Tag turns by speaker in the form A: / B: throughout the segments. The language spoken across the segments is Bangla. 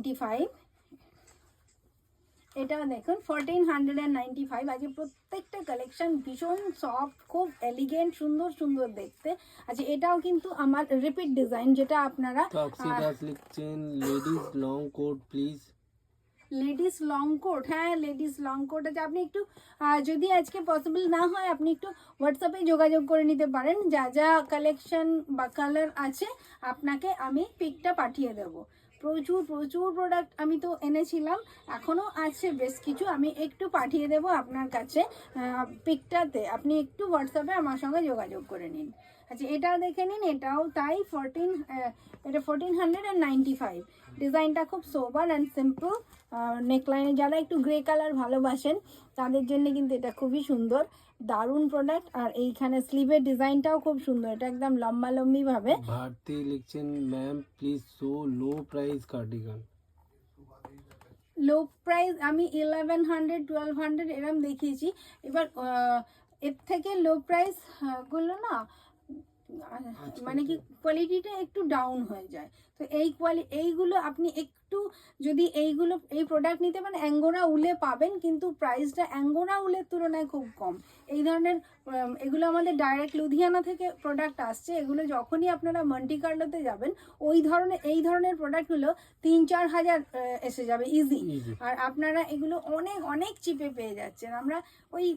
A: 1495, এটাও দেখুন 1495। আজকে প্রত্যেকটা কালেকশন ভীষণ সফট, খুব এলিগেন্ট, সুন্দর সুন্দর দেখতে। আচ্ছা এটাও কিন্তু আমার রিপিট ডিজাইন, যেটা আপনারা
B: টক্সিডাস লিখছেন ladies long coat please.
A: Ladies long coat, হ্যাঁ লেডিস লং কোট আছে। আপনি একটু যদি আজকে পসিবল না হয় আপনি একটু হোয়াটসঅ্যাপে যোগাযোগ করে নিতে পারেন, যা যা কালেকশন বা কালার আছে আপনাকে আমি পিকটা পাঠিয়ে দেব। প্রচুর প্রচুর প্রোডাক্ট আমি তো এনেছিলাম, এখনও আছে বেশ কিছু, আমি একটু পাঠিয়ে দেব আপনার কাছে পিকটাতে। আপনি একটু হোয়াটসঅ্যাপে আমার সঙ্গে যোগাযোগ করে নিন। আচ্ছা এটাও দেখে নিন, এটাও তাই এটা 1495। ডিজাইনটা খুব সোবার অ্যান্ড সিম্পল। নেকলাইনে যারা একটু গ্রে কালার ভালোবাসেন তাদের জন্য কিন্তু এটা খুবই সুন্দর, দারুণ প্রোডাক্ট। আর এইখানে স্লিভের ডিজাইনটাও খুব সুন্দর, এটা একদম লম্বা লম্বি ভাবে।
B: ভারতী লিখছেন ma'am please show low price cardigan.
A: Low price আমি 1100 1200 এরম দেখিয়েছি। এবার এর থেকে লো প্রাইস গুলো না মানে কি কোয়ালিটিটা একটু ডাউন হয়ে যায়। তো এইগুলো আপনি একটু যদি এই প্রোডাক্ট নিতে পারেন, অ্যাঙ্গোরা উলে পাবেন, কিন্তু প্রাইসটা অ্যাঙ্গোরা উলের তুলনায় খুব কম। এই ধরনের এগুলো আমাদের ডাইরেক্ট লুধিয়ানা থেকে প্রোডাক্ট আসছে। এগুলো যখনই আপনারা মন্টি কার্লোতে যাবেন এই ধরনের প্রোডাক্টগুলো 3-4 হাজার এসে যাবে ইজি। আর আপনারা এগুলো অনেক অনেক চিপে পেয়ে যাচ্ছেন। আমরা ওই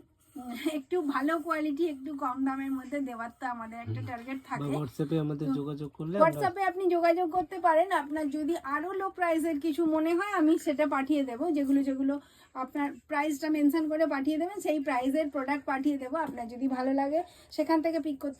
A: একটু ভালো কোয়ালিটি একটু কম দামের মধ্যে দেওয়ার তো আমাদের একটা টার্গেট থাকে।
B: হোয়াটসঅ্যাপে আমাদের যোগাযোগ করলে
A: হোয়াটসঅ্যাপে আপনি যোগাযোগ করতে পারেন। আপনার যদি আরো লো প্রাইসের কিছু মনে হয় আমি সেটা পাঠিয়ে দেব, যেগুলো আপনার প্রাইসটা মেনশন করে পাঠিয়ে দেবেন, সেই প্রাইসের প্রোডাক্ট পাঠিয়ে দেবো। আপনার যদি ভালো লাগে সেখান থেকে পিক করতে